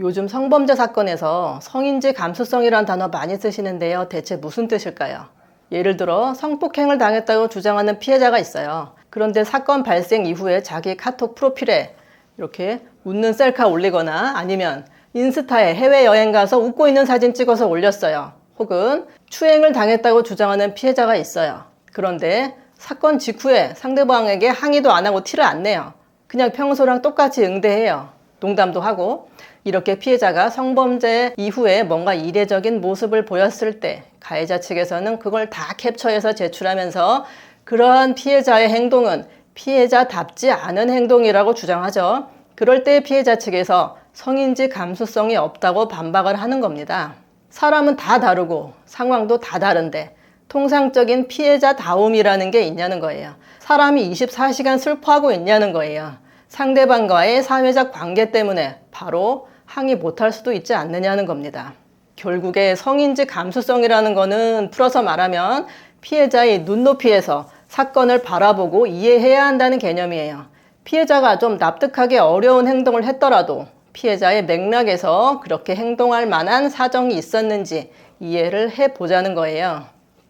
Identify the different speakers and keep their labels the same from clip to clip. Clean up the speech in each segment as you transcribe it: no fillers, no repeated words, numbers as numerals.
Speaker 1: 요즘 성범죄 사건에서 성인지 감수성이란 단어 많이 쓰시는데요. 대체 무슨 뜻일까요? 예를 들어 성폭행을 당했다고 주장하는 피해자가 있어요. 그런데 사건 발생 이후에 자기 카톡 프로필에 이렇게 웃는 셀카 올리거나 아니면 인스타에 해외여행 가서 웃고 있는 사진 찍어서 올렸어요. 혹은 추행을 당했다고 주장하는 피해자가 있어요. 그런데 사건 직후에 상대방에게 항의도 안 하고 티를 안 내요. 그냥 평소랑 똑같이 응대해요. 농담도 하고. 이렇게 피해자가 성범죄 이후에 뭔가 이례적인 모습을 보였을 때 가해자 측에서는 그걸 다 캡처해서 제출하면서 그러한 피해자의 행동은 피해자답지 않은 행동이라고 주장하죠. 그럴 때 피해자 측에서 성인지 감수성이 없다고 반박을 하는 겁니다. 사람은 다 다르고 상황도 다 다른데 통상적인 피해자다움이라는 게 있냐는 거예요. 사람이 24시간 슬퍼하고 있냐는 거예요. 상대방과의 사회적 관계 때문에 바로 항의 못할 수도 있지 않느냐는 겁니다. 결국에 성인지 감수성이라는 거는 풀어서 말하면 피해자의 눈높이에서 사건을 바라보고 이해해야 한다는 개념이에요. 피해자가 좀 납득하기 어려운 행동을 했더라도 피해자의 맥락에서 그렇게 행동할 만한 사정이 있었는지 이해를 해보자는 거예요.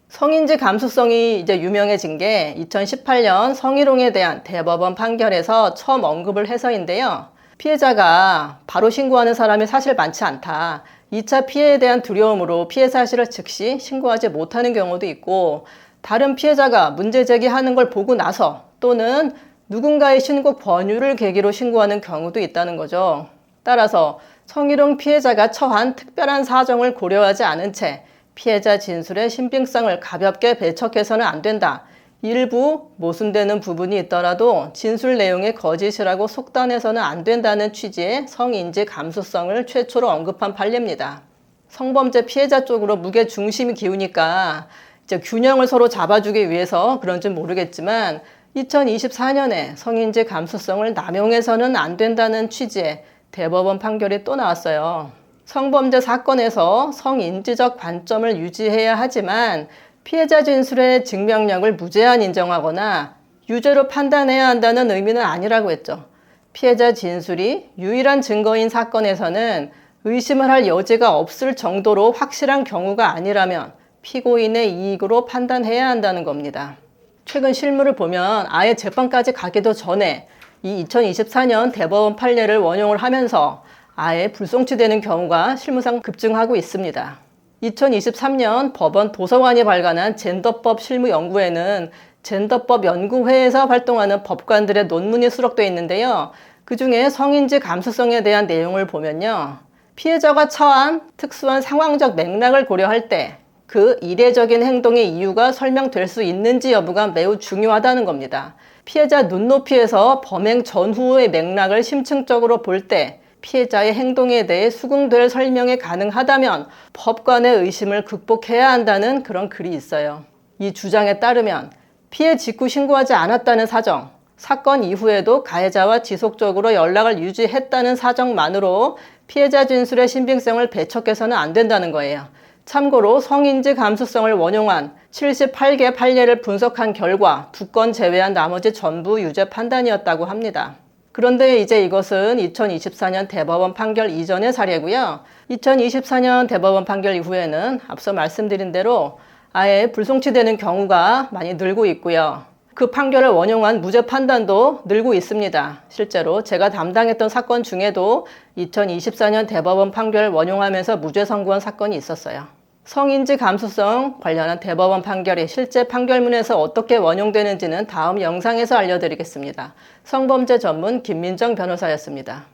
Speaker 1: 성인지 감수성이 이제 유명해진 게 2018년 성희롱에 대한 대법원 판결에서 처음 언급을 해서인데요. 피해자가 바로 신고하는 사람이 사실 많지 않다. 2차 피해에 대한 두려움으로 피해 사실을 즉시 신고하지 못하는 경우도 있고, 다른 피해자가 문제 제기하는 걸 보고 나서 또는 누군가의 신고 권유를 계기로 신고하는 경우도 있다는 거죠. 따라서 성희롱 피해자가 처한 특별한 사정을 고려하지 않은 채 피해자 진술의 신빙성을 가볍게 배척해서는 안 된다. 일부 모순되는 부분이 있더라도 진술 내용이 거짓이라고 속단해서는 안 된다는 취지의 성인지 감수성을 최초로 언급한 판례입니다. 성범죄 피해자 쪽으로 무게 중심이 기우니까 이제 균형을 서로 잡아주기 위해서 그런지 모르겠지만 2024년에 성인지 감수성을 남용해서는 안 된다는 취지의 대법원 판결이 또 나왔어요. 성범죄 사건에서 성인지적 관점을 유지해야 하지만 피해자 진술의 증명력을 무제한 인정하거나 유죄로 판단해야 한다는 의미는 아니라고 했죠. 피해자 진술이 유일한 증거인 사건에서는 의심을 할 여지가 없을 정도로 확실한 경우가 아니라면 피고인의 이익으로 판단해야 한다는 겁니다. 최근 실무를 보면 아예 재판까지 가기도 전에 이 2024년 대법원 판례를 원용을 하면서 아예 불송치되는 경우가 실무상 급증하고 있습니다. 2023년 법원 도서관이 발간한 젠더법 실무연구에는 젠더법 연구회에서 활동하는 법관들의 논문이 수록되어 있는데요. 그 중에 성인지 감수성에 대한 내용을 보면요. 피해자가 처한 특수한 상황적 맥락을 고려할 때 그 이례적인 행동의 이유가 설명될 수 있는지 여부가 매우 중요하다는 겁니다. 피해자 눈높이에서 범행 전후의 맥락을 심층적으로 볼 때 피해자의 행동에 대해 수긍될 설명이 가능하다면 법관의 의심을 극복해야 한다는 그런 글이 있어요. 이 주장에 따르면 피해 직후 신고하지 않았다는 사정, 사건 이후에도 가해자와 지속적으로 연락을 유지했다는 사정만으로 피해자 진술의 신빙성을 배척해서는 안 된다는 거예요. 참고로 성인지 감수성을 원용한 78개 판례를 분석한 결과 2건 제외한 나머지 전부 유죄 판단이었다고 합니다. 그런데 이제 이것은 2024년 대법원 판결 이전의 사례고요. 2024년 대법원 판결 이후에는 앞서 말씀드린 대로 아예 불송치되는 경우가 많이 늘고 있고요. 그 판결을 원용한 무죄 판단도 늘고 있습니다. 실제로 제가 담당했던 사건 중에도 2024년 대법원 판결을 원용하면서 무죄 선고한 사건이 있었어요. 성인지 감수성 관련한 대법원 판결이 실제 판결문에서 어떻게 원용되는지는 다음 영상에서 알려드리겠습니다. 성범죄 전문 김민정 변호사였습니다.